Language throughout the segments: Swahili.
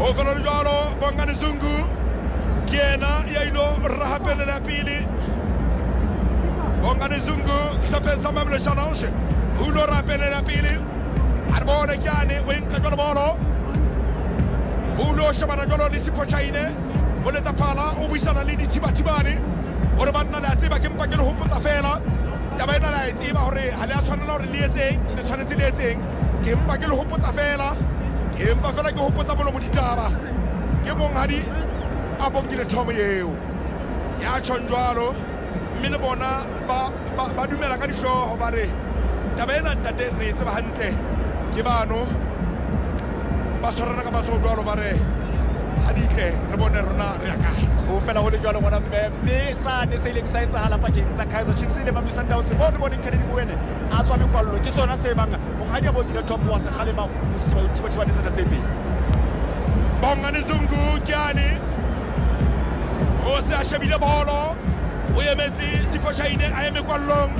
Ofelo jalo Bongani Zungu Kiena yailo rahapele la pili Bongani Zungu Kipensa Mamelodi Sundowns Ulo rapele la pili Arbone Kiani Winka Golobolo Ulo Shabana Golo Nisipo Chaine Oleta Pala Ubisana Lini Tibatibani Orbanna la Tiba Kimpakino Huputa Fela Tabena la Tiba Hore Haliatano Liating the Trinity Liating Kimpakino Huputa Fela Kimpa Fela Huputa Bolo Mutitaba Kimon Hadi Abong Gile Tomayo Ya Chonjuaro Minabona Badumela Kadisho Hobare Tabena Tate Tabahante Kibano Basarana Kabato Dolo Bare Hadike Rabonerna Riaka who fell out of one of them. Son is sailing signs are Halapaki, Zakaza Chipsy, Sundowns, the morning Kennedy Win. As one call Kisona Sebang, Monghania was in the top was a Halima who's what is in the TV. Bongani Zungu, Gianni Osa Shabila Bolo, Uyameti, Sipochaine, I am a Qualong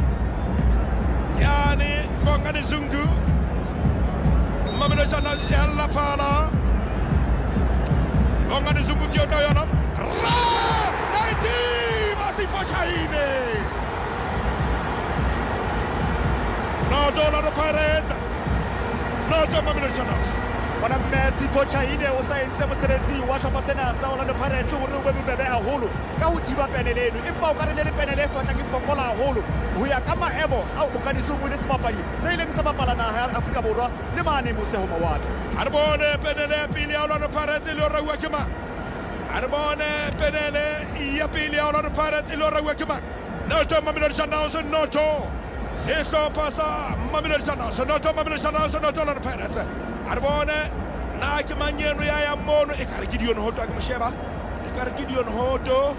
Gianni, Bongani Zungu, Mamelodi Sundowns, Yalla Pala, Bongani Zungu, Kyoto. No dollar pirate. No Mamelodi Sundowns. One of Messi Pochaine was saying Semerity, wash up a Sena, Sound on the Pirate, who will be a holo. Kautiba Penelenu, Impauka Penele for taking for Kola Holo. We are Kama Emo, out of Kanisu with the Smapari, sailing Samapalana, Africa Bora, Limani Musehomawat. Arbone Penele, Pilia on the Pirate, Ilora Wakima. Arbone Penele, Iapilia on the Pirate, Ilora Wakima. No to Mamelodi Sundowns, no to. Seso pasa Mamelodi Sundowns, no to Mamelodi Sundowns, no to on the Pirate. Arbone na kimanye ya mono ekarigidion hoto akimsheba ekarigidion hoto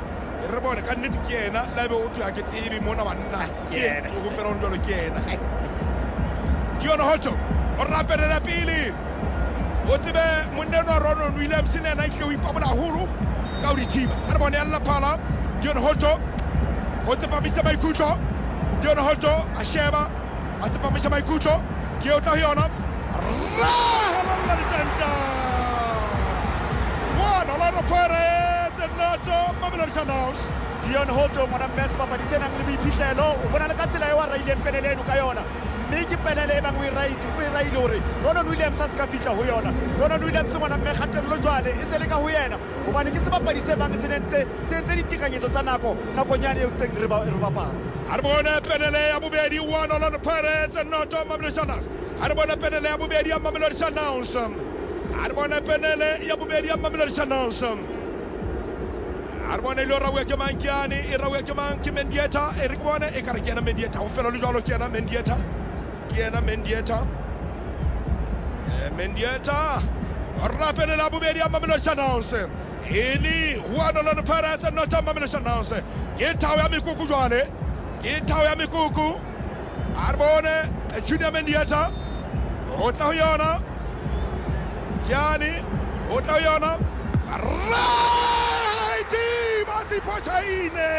Rabone kaniti kiena labe utu akitibi mona wanna kiena uguferon jolo kiena kiona hoto orapere la pili otibe muneno rono William sine na kiwi pabula huru kauri tiba Arbone alla pala kiona hoto otiba misema ikuto kiona hoto asheba atiba misema ikuto kiota hiona one a lot of Pirates and not Mamelodi Sundowns. Dion Hoto, one of Mespa, but he's saying I'm going to be Tishelo, when I got to the Ryan Penele Kayona. Miki Penele, we write Lori. Ronald Williams Saska Ficha Huyona. Ronald Williams, one of Mehatan Lojale, is a Huyana. When it is about the same accident, since anything to Zanako, Nakonyani, Rivapa. Arbone Penele, Abubedi, one a lot of Pirates and not Mamelodi Sundowns. Arbone Penele, Abubedi, Mamelodi Sundowns. Arbone Penele, Abubedi, Mamelodi Sundowns. Arbone Lora Wekaman Kiani, Irawekaman Kimendieta, Erikwane, Ekarakiana Mendieta, Fellow Kiana Mendieta, Kiana Mendieta, Mendieta, Rapid Abubedi, Mamelodi Sundowns. Eli, one on the Pirates and not Mamelodi Sundowns. Get Tawami Kukuane, get Tawami Kuku, Arbone, Junior Mendieta, Otahoyana, Gianni, Otahoyana, Masi Pochaine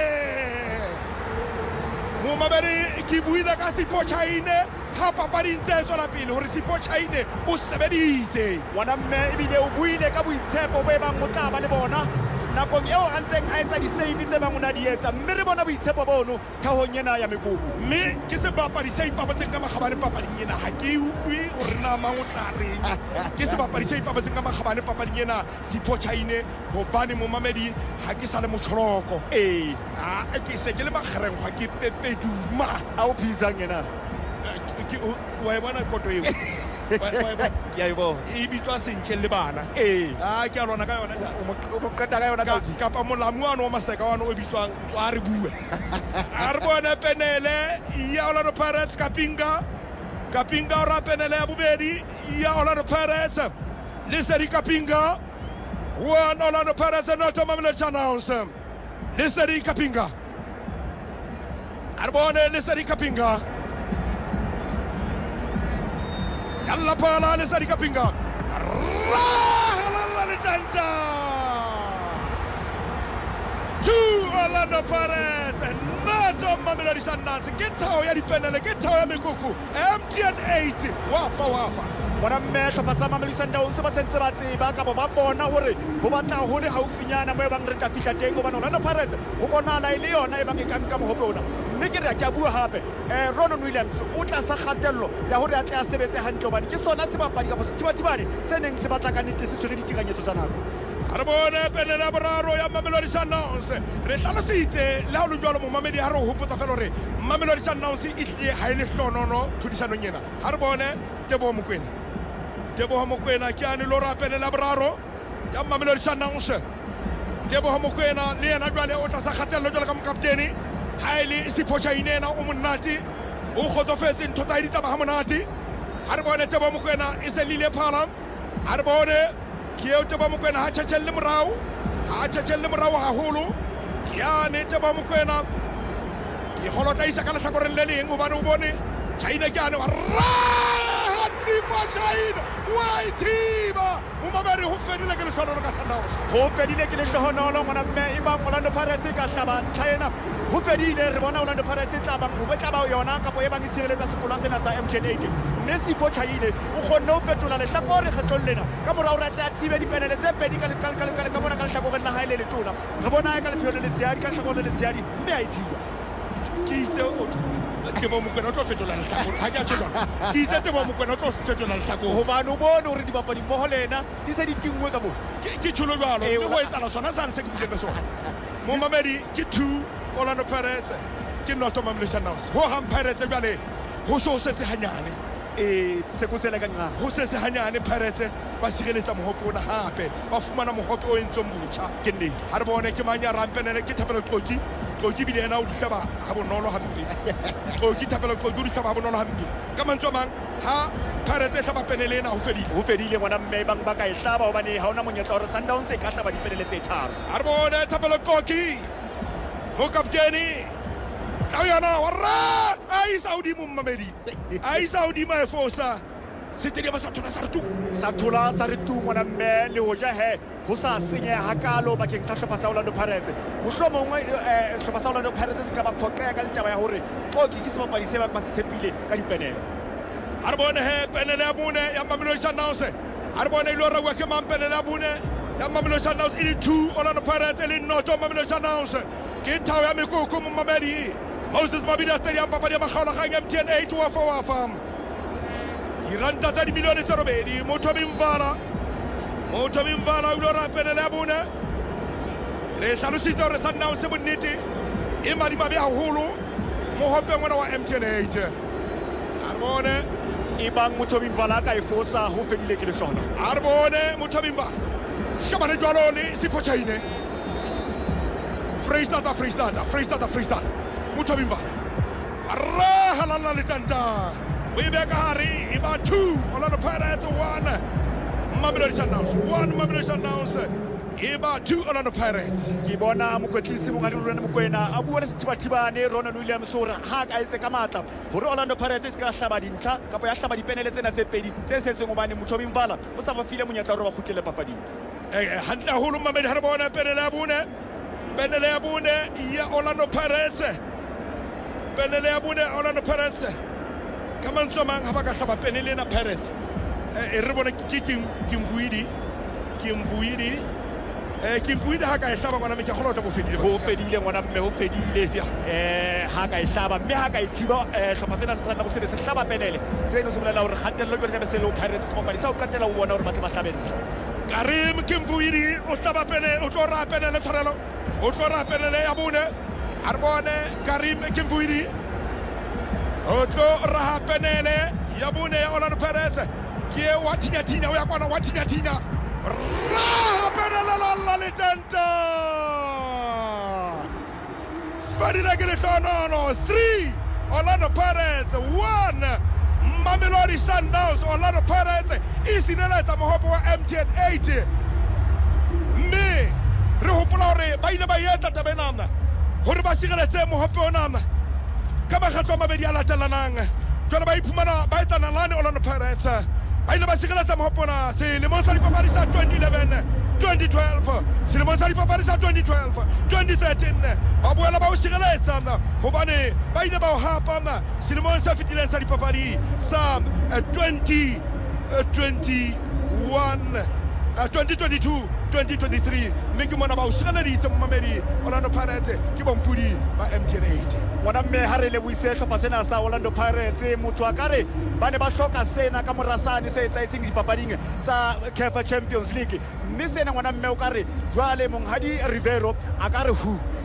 Mumaberi Kibuina Kasi Pochaine Hapa Parinze Zola Pilo Risi Pochaine Usebedite Wana me de Ubuine Kabuisepo Weba Mutaba Lebona Nakomyo Anseng Ansa di Sei Vitema Munadieta Miribona Vitsepo Bono Kahonyena Yamiku Me Kiseba Parisei Papa Tengama Habane Papa Nina Haki Ui Urna Mountari Kiseba Parisei Papa Tengama Habane Papa Nina Si Pochaine Hobani Mumamedi Haki Salemo Choroko Kisekele Mahrem Haki Pepe Duma Au Pizangena Wabana Koto Yaibo Ibitwa Sinchelibana Kialona Kayona Katagayona Kapamula Muano Masaka wano Ibitwa Aribu Arbone Penele Yaola no Pirates Kapinga Ora Penele Abubedi Yaola no Pirates Liseri Kapinga one Ola no Pirates and not Mamelodi Sundowns Liseri Kapinga Arbone Liseri Kapinga Yalla Pala Liseri Kapinga Two Orlando Pirates and not Mamelodi Sundowns. Get how you depend on get how you make MTN 8 Wafa. bona mme hlopha sa Mamelodi Sundowns ba sentse ba tseba ka ba bona hore ho batla ho le haufinyana mo bang re tla fihla teng hobane Orlando Pirates ho bonahala e le yona e bang e kang ka mohope ona mme ke re a bua hape Ronon Williams o tla sa kgatello ya hore a tle a sebetse hantle hobane ke sona sebapadi ka positibatibane se neng se batla ka nnete se tshwere ditekanyetso tsa nako. A re bone penele ya boraro ya Mamelodi Sundowns. Re hlalositse le ha o le jwalo momamedi ha re o hopotsa fela hore Mamelodi Sundowns e tlile ha e le hlonono tlhodisanong ena. Ha re bone Teboho Mokoena ke ane lo ra penele ya boraro ya Mamelodi Sundowns. Teboho Mokoena le yena jwale o tla sa kgatello jwalo ka mokaptene ha e le Siphochaine ena o monate o kgotsofetse ntho tsa di tsamaya monate. Ha re bone Teboho Mokoena e se lile phala. Ha re bone ke eo Teboho Mokoena ha tjhetjhelle morao haholo ke yane Teboho Mokoena ke holotlaisa ka lehlakoreng le leng hobane o bone China ke yane wa Siphochaine wa ithiba momamedi ho fedile ke lehlohonolo ka Sundowns ho fedile ke lehlohonolo ngwana mme e bang Orlando Pirates ka hlaba ntlha ena ho fedile re bona Orlando Pirates e tla bang ho betla ba yona kapo e bang e tshireletsa sekola sena sa MTN mme Siphochaine o kgonne ho fetola lehlakore kgetlong lena ka morao re tla thibe dipenele tse pedi ka bona ka lehlakoreng la hae le letona re bona ka lepheo le letshehadi ka lehlakoreng le letshehadi mme a e thiba ke itse Teboho Mokoena o tlo fetola lehlakore ha ke a tjho ke itse Teboho Mokoena o tlo fetola lehlakore hobane o bone hore dibapadi mmoho le ena di se di tingwe ka mona ke tsholo jwalo mme ho etsala sona sane se ke buileng ka sona momamedi ke 2 Orlando Pirates ke noto Mamelodi Sundowns ho hang Pirates jwale ho so setse hanyane se ko sele ka nqa ho setse hanyane Pirates ba sireletsa mohope ona hape ba fumana mohope o entsweng botjha ke nnete ha re bone ke manya rampenele ke Thapelo Qoki bile ena o di hlaba ha bonolo hampe Thapelo Qoki o di hlaba ha bonolo hampe ka mantswe mang ha Pirates e hlaba penele ena ho fedile ngwana mme bang ba ka e hlaba hobane ha ona monyetla hore Sundowns e ka hlaba dipenele tse tharo ha re bone Thapelo Qoki mo kapteni ka yona warra ai Saudi momamedi ai Saudi ma e fosa Stadium sa thola sa re tu ngwana mme le hoja he ho sa senye hakalo bakeng sa hlopha sa Orlando Pirates mohlomongwe hlopha sa Orlando Pirates ka ba phoqeya ka ditaba ya hore Qoki ke sebapadi se bang ba se tshepile ka dipenele ha re bone he penele ya bone ya Mamelodi Sundowns ha re bone ile re ke mang penele ya bone ya Mamelodi Sundowns ile 2 Orlando Pirates ile noto Mamelodi Sundowns ke thao ya mekoko momamedi Moses Mabida Stadium papadi ya makgaola ga MTN 8 wa farm Iranta tadi milioni tse robedi Motho Mvala o ile ra penele ya bone re hlalositse hore Sundowns se bonnete e madimabe haholo mohopeng ona wa MTN 8 ha re bone e bang Motho Mvala ka e fosa ho fedile ke lehlona ha re bone Motho Mvala shabane jwalo le Siphochaine Freestata Motho Mvala arra halala le tanta we back hari iba 2 Orlando Pirates 1 Mamelodi Sundowns iba 2 Orlando Pirates ke bona mokwetlisi mongadilwane Mokoena a bua le sethibathibane Ronon Williams hore ha ka etse ka matla hore Orlando Pirates se ka hlaba dintlha kapo ya hlaba dipenele tsena tse pedi tse setseng hobane Motho Mvala o sa ba file monyetla hore ba kgutlele papading hantle haholo mamedi ha re bona penele ya bone ya Orlando Pirates ka mantswe mang ha ba ka hlaba penele ena Pirates re bona ke Kimvuidi ha ka e hlaba ngwana metja kgolota bo fedile ngwana mme ho fedile ha ka e hlaba mme ha ka e thiba hlopha sena sa Sundowns se hlaba penele seno se bolela hore kgatello jwale ka be se le Pirates sebapadi sa o qetela o bona hore ba tle ba hlabentle Karim Kimvuidi o hlaba penele o tlo ra penele tshwarelo o tlo ra penele ya bone ha re bone Karim Kimvuidi o tlo ra penele ya bone ya Orlando Pirates ke wa thinya o ya kwana wa thinya ra penele la legenda fadile ke lehlohonolo 3 Orlando Pirates 1 Mamelodi Sundowns. Orlando Pirates e sineletsa mohope wa MTN 8 mme re hopola hore ba ile ba etsa tabenana hore ba sireletse mohope onana ka makgetlo a mabedi a latelanang jwale ba iphumana ba etsana lane Orlando Pirates ba ile ba sireletsa mohope ona selemong sa dipapadi sa 2011 2012 selemong sa dipapadi sa 2012 2013 ba boela ba o sireletsa hobane ba ile ba o hapa selemong sa fetileng sa dipapadi sa 20 2022-2023 mme ke mona ba o sireleditse Momamedi Orlando Pirates ke bompudi ba MTN 8 ngwana mme ha re lebohise hlopha sena sa Orlando Pirates motho a kare ba ne ba hloka sena ka morasane se etsaetseng dipapading tsa Kofa Champions League mme sena ngwana mme o kare jwale monghadi Rivero a kare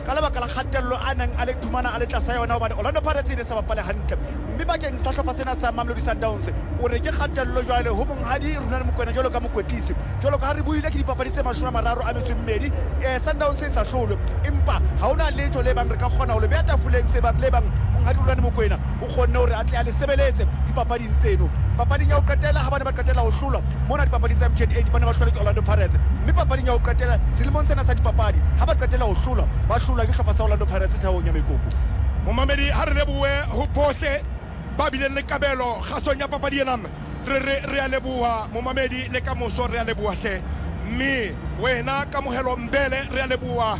ka lebaka la kgatello a neng a le thumana a le tlasa yona hobane Orlando Pirates ne sa bapale hantle mme bakeng sa hlopha sena sa Mamelodi Sundowns o re ke kgatello jwale ho monghadi Ronald Mokoena jwalo ka mokwetlisi jwalo ka ha re buile ke dipapadi tse 32 Sundowns e sa hlolo empa ha ona letho le bang re ka kgona ho le beata fuleng se bang le bang monghadi Ronald Mokoena o kgonne hore a tle a le sebeletse dipapading tseno papading ya ho qetela ha bana ba qetela ho hlola mona dipapading tsa MTN 8 bana ba hlola ke Orlando Pirates mme papading ya ho qetela selemong sena sa dipapadi ha ba qetela ho hlola ba hlola ke hlopha sa Orlando Pirates thawong ya Mekoko Momamedi ha re lebohe ho bohle ba bileng le kabelo kgasong ya papadi ena re a leboha Momamedi le ka moso re a leboha hle mme wena ka mohelo mbele re a leboha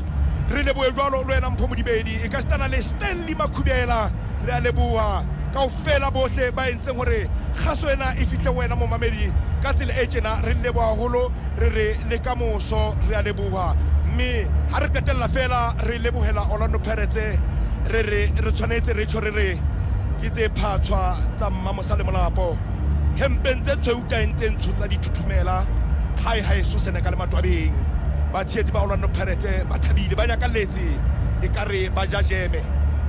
re lebohe jwalo le wena Mpho Modibedi e ka stana le Stanley Makhubela re a leboha kaofela bohle ba entseng hore kgaso ena e fihle wena Momamedi ka tsela e tjena re leboha haholo re le ka moso re a leboha mme ha re qetella fela re lebohela Orlando Pirates re tshwanetse re tshwere ke tse phatswa tsa mmamosa le molapo hempeng tse tshweuta ntseng tshotla dithuthumela hai so sena ka le matwabeng ba tshetsi ba Orlando Pirates ba thabile ba nyakalletse e kare ba jajeme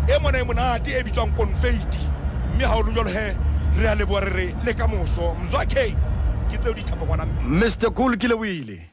e mona e monate e bitswang confetti mme ha o lo jalo he re a leboha re le ka moso mzwakhe ke tseo di thapa bona Mr. Cool ke le wile